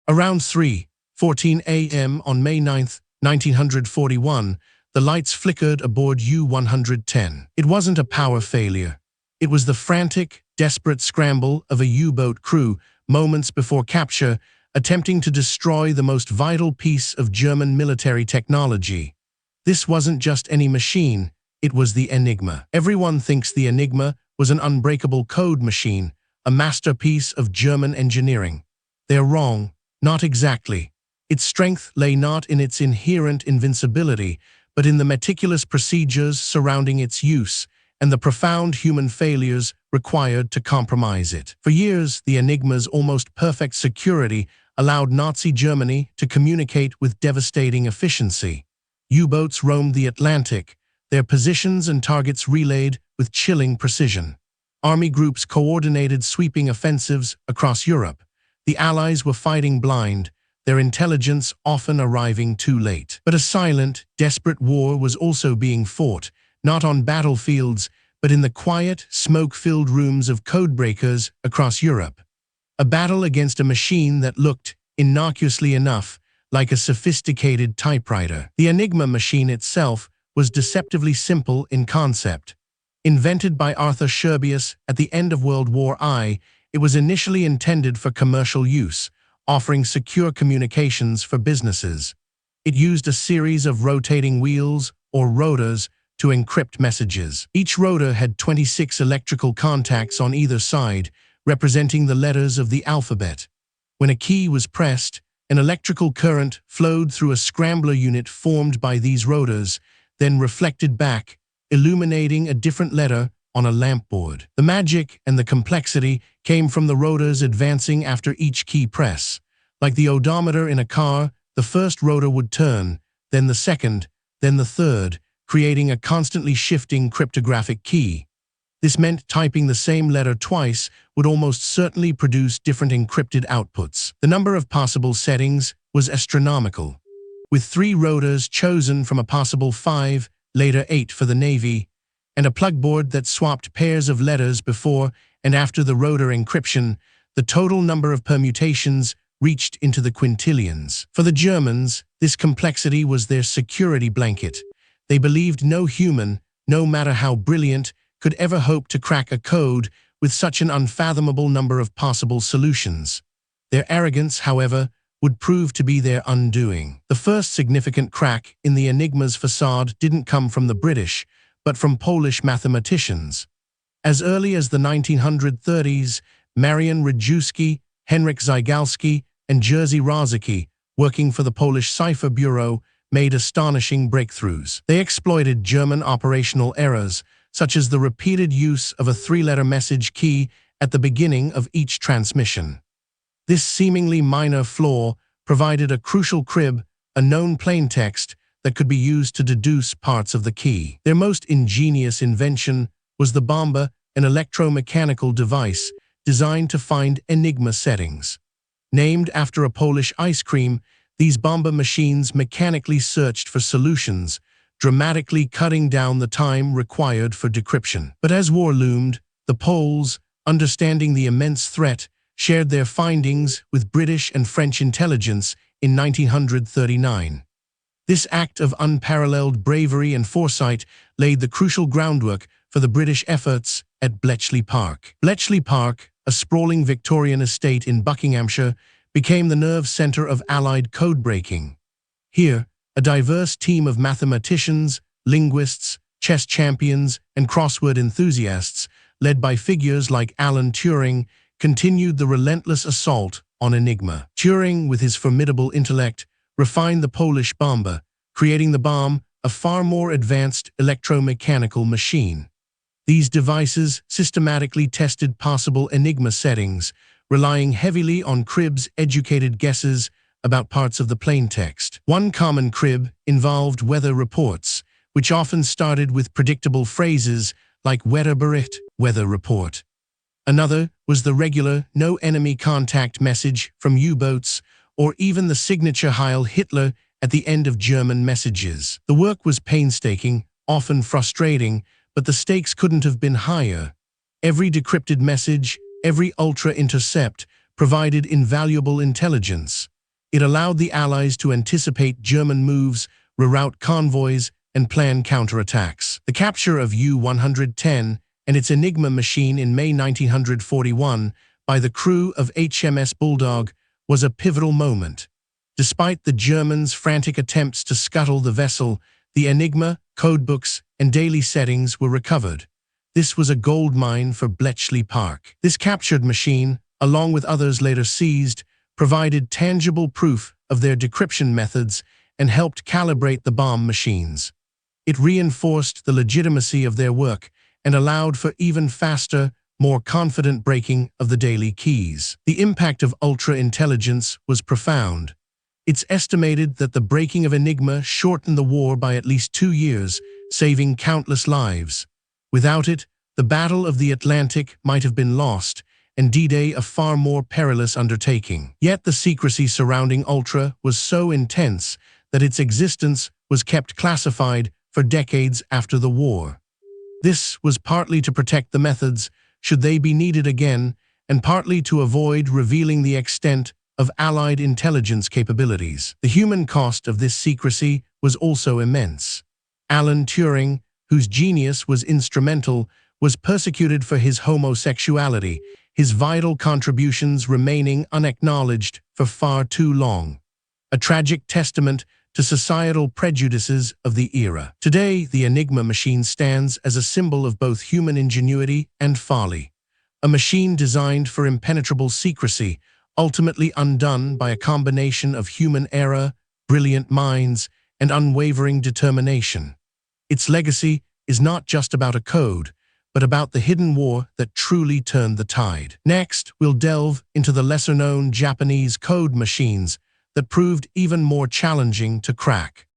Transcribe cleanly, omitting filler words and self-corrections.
Around 3:14 a.m. on May 9, 1941, the lights flickered aboard U-110. It wasn't a power failure. It was the frantic, desperate scramble of a U-boat crew moments before capture, attempting to destroy the most vital piece of German military technology. This wasn't just any machine, it was the Enigma. Everyone thinks the Enigma was an unbreakable code machine, a masterpiece of German engineering. They're wrong, not exactly. Its strength lay not in its inherent invincibility, but in the meticulous procedures surrounding its use and the profound human failures required to compromise it. For years, the Enigma's almost perfect security allowed Nazi Germany to communicate with devastating efficiency. U-boats roamed the Atlantic, their positions and targets relayed with chilling precision. Army groups coordinated sweeping offensives across Europe. The Allies were fighting blind, their intelligence often arriving too late. But a silent, desperate war was also being fought, not on battlefields, but in the quiet, smoke-filled rooms of codebreakers across Europe. A battle against a machine that looked, innocuously enough, like a sophisticated typewriter. The Enigma machine itself was deceptively simple in concept. Invented by Arthur Scherbius at the end of World War I, it was initially intended for commercial use, offering secure communications for businesses. It used a series of rotating wheels, or rotors, to encrypt messages. Each rotor had 26 electrical contacts on either side, representing the letters of the alphabet. When a key was pressed, an electrical current flowed through a scrambler unit formed by these rotors, then reflected back, illuminating a different letter on a lampboard. The magic and the complexity came from the rotors advancing after each key press. Like the odometer in a car, the first rotor would turn, then the second, then the third, creating a constantly shifting cryptographic key. This meant typing the same letter twice would almost certainly produce different encrypted outputs. The number of possible settings was astronomical, with 3 rotors chosen from a possible 5, later 8 for the Navy, and a plugboard that swapped pairs of letters before and after the rotor encryption. The total number of permutations reached into the quintillions. For the Germans, this complexity was their security blanket. They believed no human, no matter how brilliant, could ever hope to crack a code with such an unfathomable number of possible solutions. Their arrogance, however, would prove to be their undoing. The first significant crack in the Enigma's facade didn't come from the British, but from Polish mathematicians. As early as the 1930s, Marian Rejewski, Henryk Zygalski, and Jerzy Rosiecki, working for the Polish Cipher Bureau, made astonishing breakthroughs. They exploited German operational errors, such as the repeated use of a 3-letter message key at the beginning of each transmission. This seemingly minor flaw provided a crucial crib, a known plaintext, that could be used to deduce parts of the key. Their most ingenious invention was the bomba, an electromechanical device designed to find Enigma settings. Named after a Polish ice cream, these bomba machines mechanically searched for solutions, dramatically cutting down the time required for decryption. But as war loomed, the Poles, understanding the immense threat, shared their findings with British and French intelligence in 1939. This act of unparalleled bravery and foresight laid the crucial groundwork for the British efforts at Bletchley Park. Bletchley Park, a sprawling Victorian estate in Buckinghamshire, became the nerve center of Allied code-breaking. Here, a diverse team of mathematicians, linguists, chess champions, and crossword enthusiasts, led by figures like Alan Turing, continued the relentless assault on Enigma. Turing, with his formidable intellect, refined the Polish bomba, creating the bomb, a far more advanced electromechanical machine. These devices systematically tested possible Enigma settings, relying heavily on Cribb's educated guesses about parts of the plaintext. One common crib involved weather reports, which often started with predictable phrases like Wetterbericht, weather report. Another was the regular no enemy contact message from U-boats, or even the signature Heil Hitler at the end of German messages. The work was painstaking, often frustrating, but the stakes couldn't have been higher. Every decrypted message, every ultra-intercept, provided invaluable intelligence. It allowed the Allies to anticipate German moves, reroute convoys, and plan counterattacks. The capture of U-110 and its Enigma machine in May 1941 by the crew of HMS Bulldog was a pivotal moment. Despite the Germans' frantic attempts to scuttle the vessel, the Enigma, codebooks, and daily settings were recovered. This was a gold mine for Bletchley Park. This captured machine, along with others later seized, provided tangible proof of their decryption methods and helped calibrate the bomb machines. It reinforced the legitimacy of their work and allowed for even faster, more confident breaking of the daily keys. The impact of ultra-intelligence was profound. It's estimated that the breaking of Enigma shortened the war by at least 2 years, saving countless lives. Without it, the Battle of the Atlantic might have been lost, and D-Day a far more perilous undertaking. Yet the secrecy surrounding Ultra was so intense that its existence was kept classified for decades after the war. This was partly to protect the methods, should they be needed again, and partly to avoid revealing the extent of Allied intelligence capabilities. The human cost of this secrecy was also immense. Alan Turing, whose genius was instrumental, was persecuted for his homosexuality, his vital contributions remaining unacknowledged for far too long. A tragic testament to societal prejudices of the era. Today, the Enigma machine stands as a symbol of both human ingenuity and folly. A machine designed for impenetrable secrecy, ultimately undone by a combination of human error, brilliant minds, and unwavering determination. Its legacy is not just about a code, but about the hidden war that truly turned the tide. Next, we'll delve into the lesser-known Japanese code machines that proved even more challenging to crack.